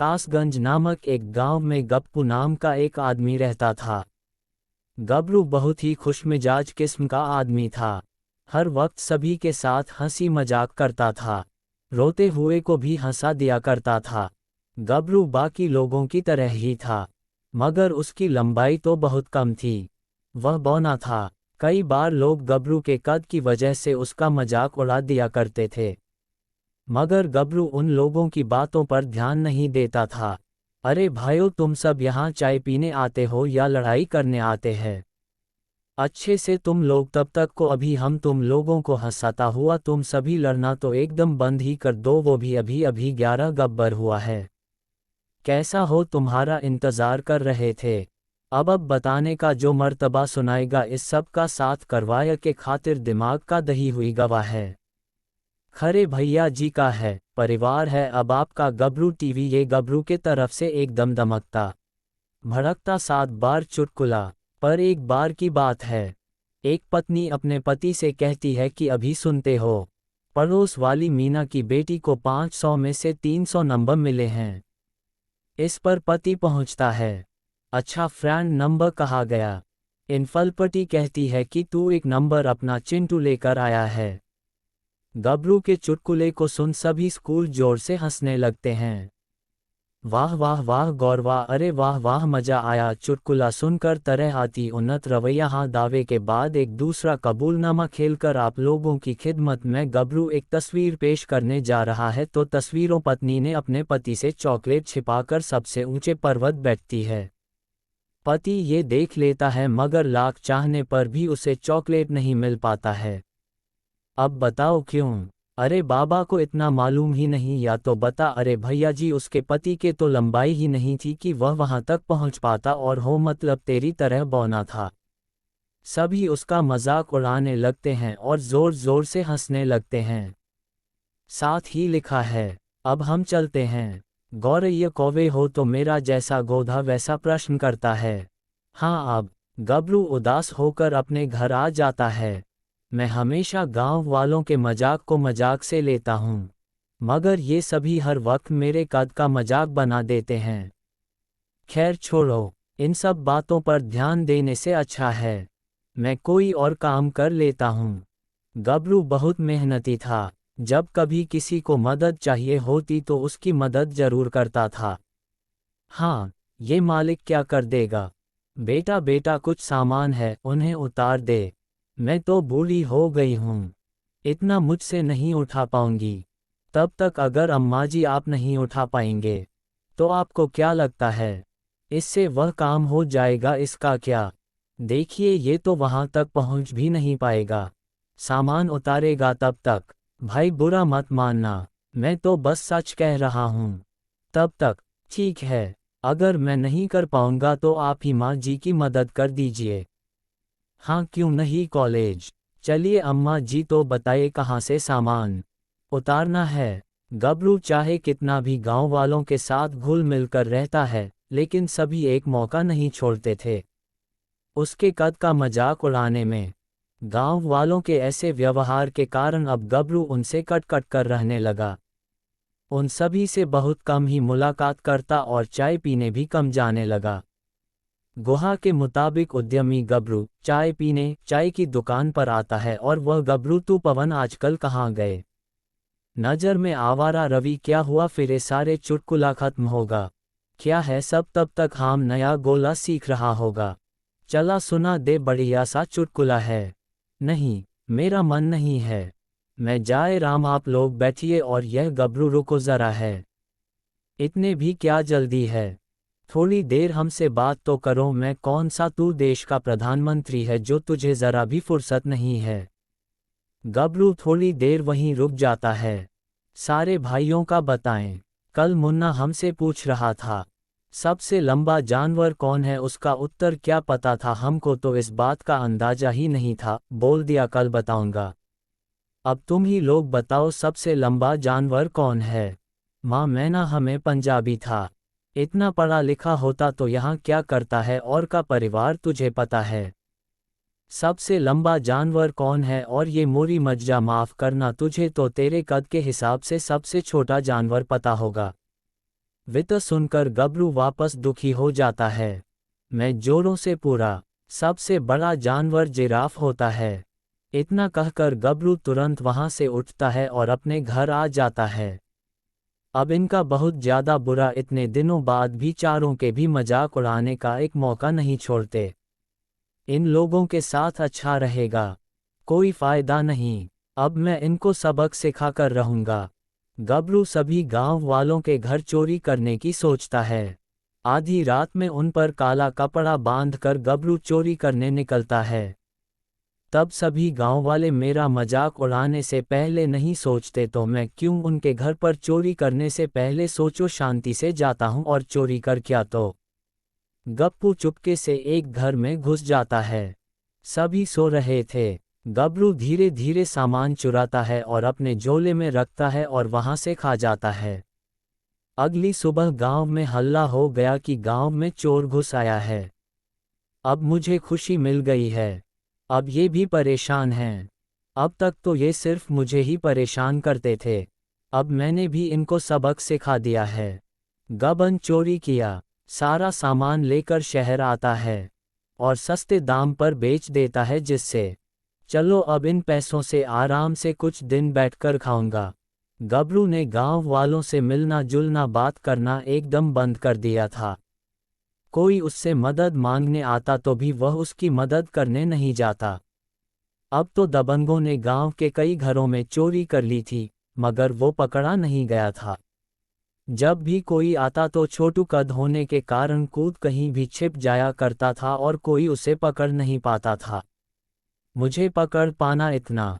कासगंज नामक एक गांव में गप्पू नाम का एक आदमी रहता था। गबरू बहुत ही खुशमिजाज किस्म का आदमी था। हर वक्त सभी के साथ हंसी मजाक करता था, रोते हुए को भी हंसा दिया करता था। गबरू बाकी लोगों की तरह ही था, मगर उसकी लंबाई तो बहुत कम थी। वह बौना था। कई बार लोग गबरू के कद की वजह से उसका मजाक उड़ा दिया करते थे, मगर गबरू उन लोगों की बातों पर ध्यान नहीं देता था। अरे भाइयों, तुम सब यहाँ चाय पीने आते हो या लड़ाई करने आते हैं? अच्छे से तुम लोग तब तक को अभी हम तुम लोगों को हंसाता हुआ तुम सभी लड़ना तो एकदम बंद ही कर दो, वो भी अभी अभी 11 गब्बर हुआ है। कैसा हो, तुम्हारा इंतज़ार कर रहे थे। अब बताने का जो मर्तबा सुनाएगा इस सब का साथ करवाया के खातिर दिमाग का दही हुई गवाह है। खरे भैया जी का है, परिवार है अब आपका गबरू टीवी। ये गबरू के तरफ से एकदम दमकता भड़कता 7 बार चुटकुला। पर एक बार की बात है, एक पत्नी अपने पति से कहती है कि अभी सुनते हो, पड़ोस वाली मीना की बेटी को 500 में से 300 नंबर मिले हैं। इस पर पति पहुंचता है, अच्छा फ्रेंड नंबर कहा गया। इनफलपटी कहती है कि तू एक नंबर अपना चिंटू लेकर आया है। गबरू के चुटकुले को सुन सभी स्कूल जोर से हंसने लगते हैं। वाह वाह वाह गौरवा, अरे वाह वाह मजा आया। चुटकुला सुनकर तरह आती उन्नत रवैया। हाँ, दावे के बाद एक दूसरा कबूलनामा खेलकर आप लोगों की खिदमत में गबरू एक तस्वीर पेश करने जा रहा है। तो तस्वीरों, पत्नी ने अपने पति से चॉकलेट छिपाकर सबसे ऊंचे पर्वत बैठती है। पति ये देख लेता है मगर लाख चाहने पर भी उसे चॉकलेट नहीं मिल पाता है। अब बताओ क्यों? अरे बाबा को इतना मालूम ही नहीं या तो बता। अरे भैया जी, उसके पति के तो लंबाई ही नहीं थी कि वह वहां तक पहुंच पाता, और हो मतलब तेरी तरह बौना था। सभी उसका मजाक उड़ाने लगते हैं और जोर जोर से हंसने लगते हैं। साथ ही लिखा है, अब हम चलते हैं। गौरैया कौवे हो तो मेरा जैसा गोधा वैसा प्रश्न करता है। हाँ, अब गबरू उदास होकर अपने घर आ जाता है। मैं हमेशा गांव वालों के मजाक को मजाक से लेता हूँ, मगर ये सभी हर वक्त मेरे कद का मजाक बना देते हैं। खैर छोड़ो, इन सब बातों पर ध्यान देने से अच्छा है मैं कोई और काम कर लेता हूँ। गबरू बहुत मेहनती था। जब कभी किसी को मदद चाहिए होती तो उसकी मदद जरूर करता था। हाँ, ये मालिक क्या कर देगा। बेटा बेटा कुछ सामान है, उन्हें उतार दे। मैं तो बूढ़ी हो गई हूँ, इतना मुझसे नहीं उठा पाऊंगी। तब तक अगर अम्मा जी आप नहीं उठा पाएंगे तो आपको क्या लगता है इससे वह काम हो जाएगा? इसका क्या? देखिए, ये तो वहां तक पहुंच भी नहीं पाएगा। सामान उतारेगा तब तक। भाई बुरा मत मानना, मैं तो बस सच कह रहा हूँ। तब तक ठीक है, अगर मैं नहीं कर पाऊंगा तो आप ही माँ जी की मदद कर दीजिए। हाँ क्यों नहीं, कॉलेज चलिए। अम्मा जी तो बताए कहाँ से सामान उतारना है। गबरू चाहे कितना भी गांव वालों के साथ घुल मिलकर रहता है, लेकिन सभी एक मौका नहीं छोड़ते थे उसके कद का मजाक उड़ाने में। गांव वालों के ऐसे व्यवहार के कारण अब गबरू उनसे कट कट कर रहने लगा। उन सभी से बहुत कम ही मुलाकात करता और चाय पीने भी कम जाने लगा। गुहा के मुताबिक उद्यमी गबरू चाय पीने चाय की दुकान पर आता है और वह गबरू, तू पवन आजकल कहाँ गए? नजर में आवारा रवि क्या हुआ? फिर ये सारे चुटकुला खत्म होगा क्या है सब? तब तक हम नया गोला सीख रहा होगा। चला सुना दे, बढ़िया सा चुटकुला है। नहीं, मेरा मन नहीं है, मैं जाए राम। आप लोग बैठिए और यह गबरू रुको जरा है, इतने भी क्या जल्दी है? थोड़ी देर हमसे बात तो करो। मैं कौन सा तू देश का प्रधानमंत्री है जो तुझे जरा भी फुर्सत नहीं है? गबरू थोड़ी देर वहीं रुक जाता है। सारे भाइयों का बताएं, कल मुन्ना हमसे पूछ रहा था सबसे लंबा जानवर कौन है, उसका उत्तर क्या पता था हमको तो इस बात का अंदाजा ही नहीं था। बोल दिया कल बताऊंगा। अब तुम ही लोग बताओ सबसे लंबा जानवर कौन है? माँ मैना हमें पंजाबी था, इतना पढ़ा लिखा होता तो यहाँ क्या करता है? और का परिवार तुझे पता है सबसे लंबा जानवर कौन है? और ये मोरी मज्जा माफ करना, तुझे तो तेरे कद के हिसाब से सबसे छोटा जानवर पता होगा। वित सुनकर गबरू वापस दुखी हो जाता है। मैं जोरों से पूरा, सबसे बड़ा जानवर जिराफ होता है। इतना कहकर गबरू तुरंत वहां से उठता है और अपने घर आ जाता है। अब इनका बहुत ज्यादा बुरा इतने दिनों बाद भी चारों के भी मजाक उड़ाने का एक मौका नहीं छोड़ते। इन लोगों के साथ अच्छा रहेगा, कोई फायदा नहीं, अब मैं इनको सबक सिखाकर रहूंगा। गबरू सभी गांव वालों के घर चोरी करने की सोचता है। आधी रात में उन पर काला कपड़ा बांधकर गबरू चोरी करने निकलता है। तब सभी गांव वाले मेरा मजाक उड़ाने से पहले नहीं सोचते तो मैं क्यों उनके घर पर चोरी करने से पहले सोचो शांति से जाता हूं और चोरी कर क्या तो। गप्पू चुपके से एक घर में घुस जाता है। सभी सो रहे थे। गबरू धीरे धीरे सामान चुराता है और अपने झोले में रखता है और वहां से खा जाता है। अगली सुबह गांव में हल्ला हो गया कि गांव में चोर घुस आया है। अब मुझे खुशी मिल गई है, अब ये भी परेशान हैं। अब तक तो ये सिर्फ मुझे ही परेशान करते थे, अब मैंने भी इनको सबक सिखा दिया है। गबन चोरी किया, सारा सामान लेकर शहर आता है और सस्ते दाम पर बेच देता है, जिससे चलो अब इन पैसों से आराम से कुछ दिन बैठकर खाऊंगा। गबरू ने गांव वालों से मिलना जुलना बात करना एकदम बंद कर दिया था। कोई उससे मदद मांगने आता तो भी वह उसकी मदद करने नहीं जाता। अब तो दबंगों ने गांव के कई घरों में चोरी कर ली थी, मगर वो पकड़ा नहीं गया था। जब भी कोई आता तो छोटू कद होने के कारण कूद कहीं भी छिप जाया करता था और कोई उसे पकड़ नहीं पाता था। मुझे पकड़ पाना इतना